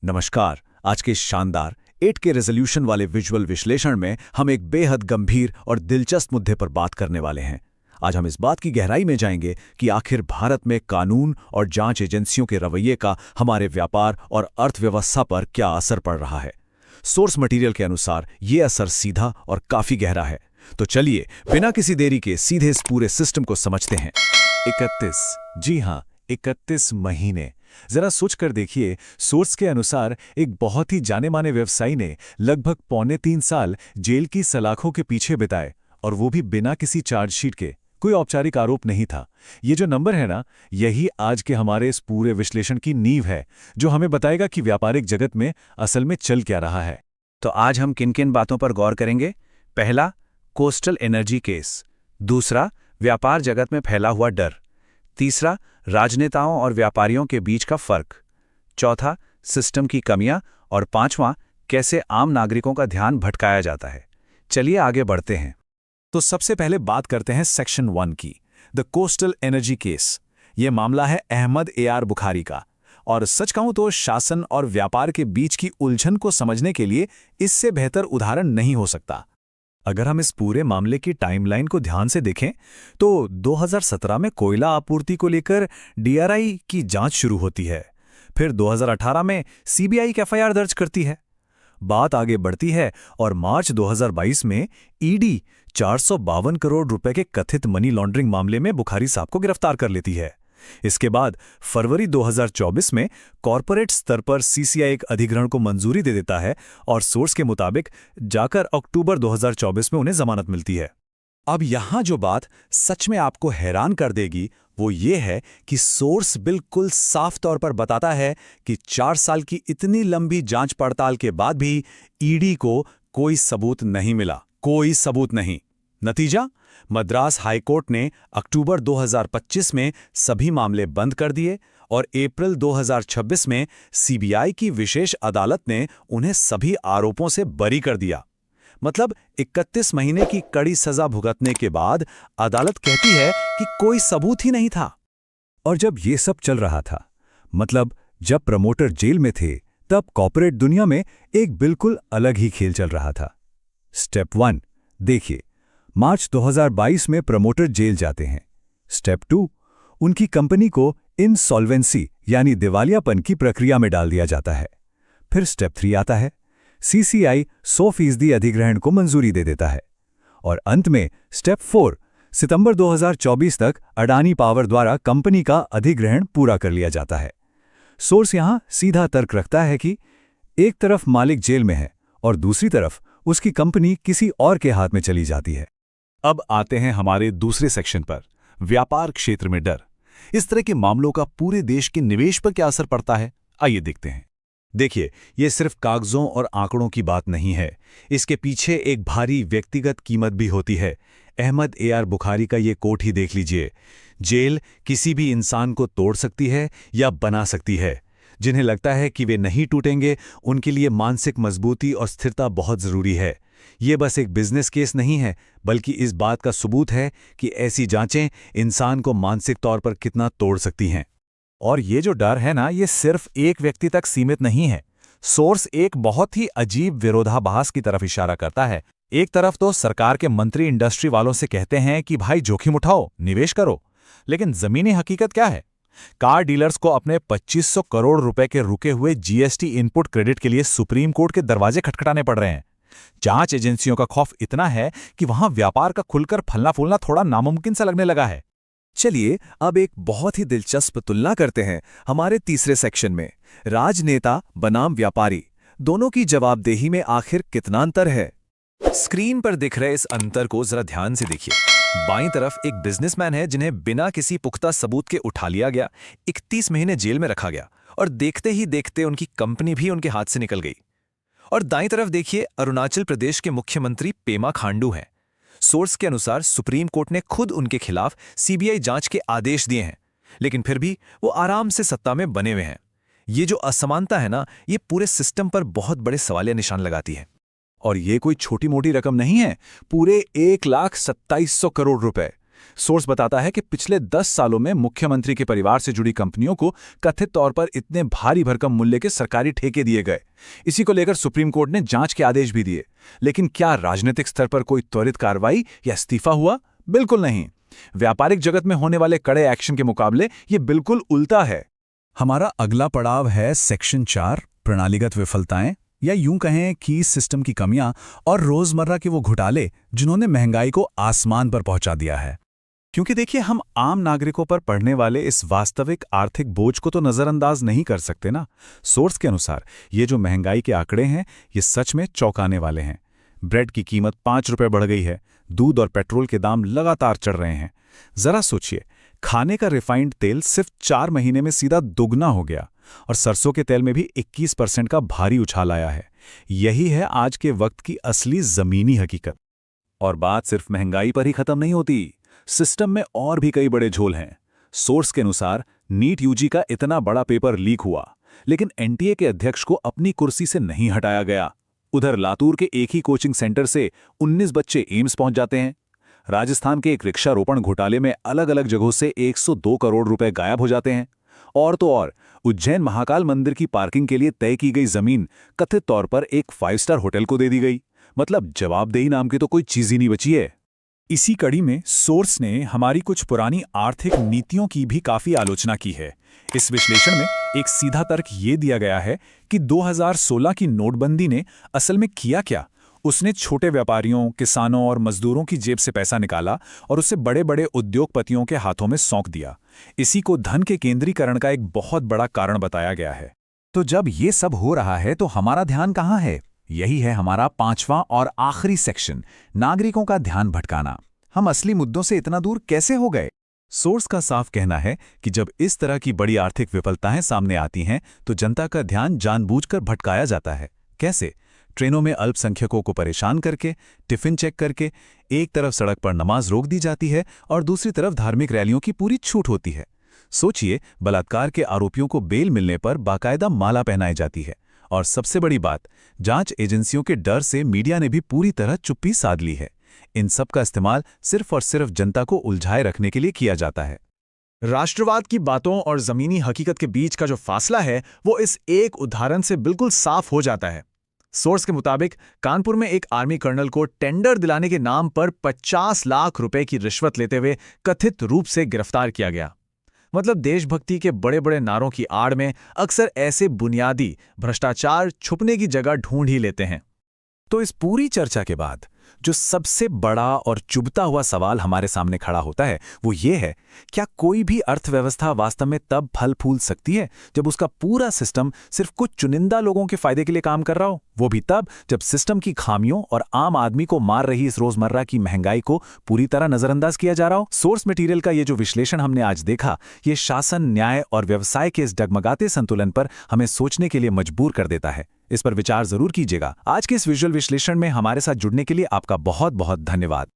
नमस्कार। आज के शानदार 8K रेजोल्यूशन वाले विजुअल विश्लेषण में हम एक बेहद गंभीर और दिलचस्प मुद्दे पर बात करने वाले हैं। आज हम इस बात की गहराई में जाएंगे कि आखिर भारत में कानून और जांच एजेंसियों के रवैये का हमारे व्यापार और अर्थव्यवस्था पर क्या असर पड़ रहा है। सोर्स मटेरियल के अनुसार ये असर सीधा और काफी गहरा है। तो चलिए बिना किसी देरी के सीधे इस पूरे सिस्टम को समझते हैं। 31, जी हाँ, 31 महीने। जरा सोच कर देखिए, सोर्स के अनुसार एक बहुत ही जाने माने व्यवसायी ने लगभग 2.25 साल जेल की सलाखों के पीछे बिताए, और वो भी बिना किसी चार्जशीट के। कोई औपचारिक आरोप नहीं था। ये जो नंबर है ना, यही आज के हमारे इस पूरे विश्लेषण की नींव है, जो हमें बताएगा कि व्यापारिक जगत में असल में चल क्या रहा है। तो आज हम किन किन बातों पर गौर करेंगे। पहला, कोस्टल एनर्जी केस। दूसरा, व्यापार जगत में फैला हुआ डर। तीसरा, राजनेताओं और व्यापारियों के बीच का फर्क। चौथा, सिस्टम की कमियां। और पांचवां, कैसे आम नागरिकों का ध्यान भटकाया जाता है। चलिए आगे बढ़ते हैं। तो सबसे पहले बात करते हैं सेक्शन 1 की, द कोस्टल एनर्जी केस। यह मामला है अहमद AR बुखारी का, और सच कहूं तो शासन और व्यापार के बीच की उलझन को समझने के लिए इससे बेहतर उदाहरण नहीं हो सकता। अगर हम इस पूरे मामले की टाइमलाइन को ध्यान से देखें तो 2017 में कोयला आपूर्ति को लेकर DRI की जांच शुरू होती है। फिर 2018 में CBI एक FIR दर्ज करती है। बात आगे बढ़ती है और मार्च 2022 में ED 452 करोड़ रुपए के कथित मनी लॉन्ड्रिंग मामले में बुखारी साहब को गिरफ्तार कर लेती है। इसके बाद फरवरी 2024 में कॉरपोरेट स्तर पर CCI एक अधिग्रहण को मंजूरी दे देता है, और सोर्स के मुताबिक जाकर अक्टूबर 2024 में उन्हें जमानत मिलती है। अब यहां जो बात सच में आपको हैरान कर देगी वो ये है कि सोर्स बिल्कुल साफ तौर पर बताता है कि 4 साल की इतनी लंबी जांच पड़ताल के बाद भी ED को कोई सबूत नहीं मिला। कोई सबूत नहीं। नतीजा, मद्रास हाईकोर्ट ने अक्टूबर 2025 में सभी मामले बंद कर दिए, और अप्रैल 2026 में CBI की विशेष अदालत ने उन्हें सभी आरोपों से बरी कर दिया। मतलब 31 महीने की कड़ी सजा भुगतने के बाद अदालत कहती है कि कोई सबूत ही नहीं था। और जब ये सब चल रहा था, मतलब जब प्रमोटर जेल में थे, तब कॉर्पोरेट दुनिया में एक बिल्कुल अलग ही खेल चल रहा था। स्टेप 1 देखिए, मार्च 2022 में प्रमोटर जेल जाते हैं। स्टेप 2, उनकी कंपनी को इनसॉल्वेंसी यानी दिवालियापन की प्रक्रिया में डाल दिया जाता है। फिर स्टेप 3 आता है। CCI 100% अधिग्रहण को मंजूरी दे देता है। और अंत में स्टेप 4, सितंबर 2024 तक अडानी पावर द्वारा कंपनी का अधिग्रहण पूरा कर लिया जाता है। सोर्स यहां सीधा तर्क रखता है कि एक तरफ मालिक जेल में है और दूसरी तरफ उसकी कंपनी किसी और के हाथ में चली जाती है। अब आते हैं हमारे दूसरे सेक्शन पर, व्यापार क्षेत्र में डर। इस तरह के मामलों का पूरे देश के निवेश पर क्या असर पड़ता है, आइए देखते हैं। देखिए, ये सिर्फ कागजों और आंकड़ों की बात नहीं है। इसके पीछे एक भारी व्यक्तिगत कीमत भी होती है। अहमद AR बुखारी का ये कोट ही देख लीजिए। जेल किसी भी इंसान को तोड़ सकती है या बना सकती है। जिन्हें लगता है कि वे नहीं टूटेंगे, उनके लिए मानसिक मजबूती और स्थिरता बहुत जरूरी है। ये बस एक बिजनेस केस नहीं है, बल्कि इस बात का सबूत है कि ऐसी जांचें इंसान को मानसिक तौर पर कितना तोड़ सकती हैं। और ये जो डर है ना, ये सिर्फ एक व्यक्ति तक सीमित नहीं है। सोर्स एक बहुत ही अजीब विरोधाभास की तरफ इशारा करता है। एक तरफ तो सरकार के मंत्री इंडस्ट्री वालों से कहते हैं कि भाई जोखिम उठाओ, निवेश करो, लेकिन जमीनी हकीकत क्या है? कार डीलर्स को अपने 2500 करोड़ रुपए के रुके हुए GST इनपुट क्रेडिट के लिए सुप्रीम कोर्ट के दरवाजे खटखटाने पड़ रहे हैं। जांच एजेंसियों का खौफ इतना है कि वहां व्यापार का खुलकर फलना फूलना थोड़ा नामुमकिन सा लगने लगा है। चलिए अब एक बहुत ही दिलचस्प तुलना करते हैं हमारे तीसरे सेक्शन में, राजनेता बनाम व्यापारी। दोनों की जवाबदेही में आखिर कितना अंतर है? स्क्रीन पर दिख रहे इस अंतर को जरा ध्यान से देखिए। बाईं तरफ एक बिजनेसमैन है जिन्हें बिना किसी पुख्ता सबूत के उठा लिया गया, 31 महीने जेल में रखा गया, और देखते ही देखते उनकी कंपनी भी उनके हाथ से निकल गई। और दाईं तरफ देखिए, अरुणाचल प्रदेश के मुख्यमंत्री पेमा खांडू हैं। सोर्स के अनुसार सुप्रीम कोर्ट ने खुद उनके खिलाफ CBI जांच के आदेश दिए हैं, लेकिन फिर भी वो आराम से सत्ता में बने हुए हैं। ये जो असमानता है ना, ये पूरे सिस्टम पर बहुत बड़े सवालिया निशान लगाती है। और ये कोई छोटी मोटी रकम नहीं है, पूरे 1,27,00,000 करोड़ रुपए। सोर्स बताता है कि पिछले 10 सालों में मुख्यमंत्री के परिवार से जुड़ी कंपनियों को कथित तौर पर इतने भारी भरकम मूल्य के सरकारी ठेके दिए गए। इसी को लेकर सुप्रीम कोर्ट ने जांच के आदेश भी दिए। लेकिन क्या राजनीतिक स्तर पर कोई त्वरित कार्रवाई या इस्तीफा हुआ? बिल्कुल नहीं। व्यापारिक जगत में होने वाले कड़े एक्शन के मुकाबले ये बिल्कुल उल्टा है। हमारा अगला पड़ाव है सेक्शन 4, प्रणालीगत विफलताएं, या यूं कहें कि सिस्टम की कमियां और रोजमर्रा के वो घोटाले जिन्होंने महंगाई को आसमान पर पहुंचा दिया है। क्योंकि देखिए, हम आम नागरिकों पर पड़ने वाले इस वास्तविक आर्थिक बोझ को तो नजरअंदाज नहीं कर सकते ना। सोर्स के अनुसार ये जो महंगाई के आंकड़े हैं, ये सच में चौंकाने वाले हैं। ब्रेड की कीमत 5 रुपये बढ़ गई है, दूध और पेट्रोल के दाम लगातार चढ़ रहे हैं। जरा सोचिए, खाने का रिफाइंड तेल सिर्फ 4 महीने में सीधा दुगना हो गया, और सरसों के तेल में भी 21% का भारी उछाल आया है। यही है आज के वक्त की असली जमीनी हकीकत। और बात सिर्फ महंगाई पर ही खत्म नहीं होती, सिस्टम में और भी कई बड़े झोल हैं। सोर्स के अनुसार नीट यूजी का इतना बड़ा पेपर लीक हुआ, लेकिन एनटीए के अध्यक्ष को अपनी कुर्सी से नहीं हटाया गया। उधर लातूर के एक ही कोचिंग सेंटर से 19 बच्चे एम्स पहुंच जाते हैं। राजस्थान के एक रिक्शारोपण घोटाले में अलग अलग जगहों से 102 करोड़ रुपए गायब हो जाते हैं। और तो और, उज्जैन महाकाल मंदिर की पार्किंग के लिए तय की गई जमीन कथित तौर पर एक 5 स्टार होटल को दे दी गई। मतलब जवाबदेही नाम की तो कोई चीज ही नहीं बची है। इसी कड़ी में सोर्स ने हमारी कुछ पुरानी आर्थिक नीतियों की भी काफी आलोचना की है। इस विश्लेषण में एक सीधा तर्क ये दिया गया है कि 2016 की नोटबंदी ने असल में किया क्या। उसने छोटे व्यापारियों, किसानों और मजदूरों की जेब से पैसा निकाला और उसे बड़े बड़े उद्योगपतियों के हाथों में सौंप दिया। इसी को धन के केंद्रीकरण का एक बहुत बड़ा कारण बताया गया है। तो जब ये सब हो रहा है तो हमारा ध्यान कहाँ है? यही है हमारा 5वां और आखिरी सेक्शन, नागरिकों का ध्यान भटकाना। हम असली मुद्दों से इतना दूर कैसे हो गए? सोर्स का साफ कहना है कि जब इस तरह की बड़ी आर्थिक विफलताएं सामने आती हैं तो जनता का ध्यान जानबूझकर भटकाया जाता है। कैसे? ट्रेनों में अल्पसंख्यकों को परेशान करके, टिफिन चेक करके। एक तरफ सड़क पर नमाज रोक दी जाती है और दूसरी तरफ धार्मिक रैलियों की पूरी छूट होती है। सोचिए, बलात्कार के आरोपियों को बेल मिलने पर बाकायदा माला पहनाई जाती है। और सबसे बड़ी बात, जांच एजेंसियों के डर से मीडिया ने भी पूरी तरह चुप्पी साध ली है। इन सब का इस्तेमाल सिर्फ और सिर्फ जनता को उलझाए रखने के लिए किया जाता है। राष्ट्रवाद की बातों और जमीनी हकीकत के बीच का जो फासला है, वो इस एक उदाहरण से बिल्कुल साफ हो जाता है। सोर्स के मुताबिक कानपुर में एक आर्मी कर्नल को टेंडर दिलाने के नाम पर 50 लाख रुपए की रिश्वत लेते हुए कथित रूप से गिरफ्तार किया गया। मतलब देशभक्ति के बड़े बड़े नारों की आड़ में अक्सर ऐसे बुनियादी भ्रष्टाचार छुपने की जगह ढूंढ ही लेते हैं। तो इस पूरी चर्चा के बाद जो सबसे बड़ा और चुभता हुआ सवाल हमारे सामने खड़ा होता है वो ये है, क्या कोई भी अर्थव्यवस्था वास्तव में तब फल फूल सकती है जब उसका पूरा सिस्टम सिर्फ कुछ चुनिंदा लोगों के फायदे के लिए काम कर रहा हो? वो भी तब जब सिस्टम की खामियों और आम आदमी को मार रही इस रोजमर्रा की महंगाई को पूरी तरह नजरअंदाज किया जा रहा हो। सोर्स मटेरियल का ये जो विश्लेषण हमने आज देखा, ये शासन, न्याय और व्यवसाय के इस डगमगाते संतुलन पर हमें सोचने के लिए मजबूर कर देता है। इस पर विचार जरूर कीजिएगा। आज के इस विजुअल विश्लेषण में हमारे साथ जुड़ने के लिए आपका बहुत बहुत धन्यवाद।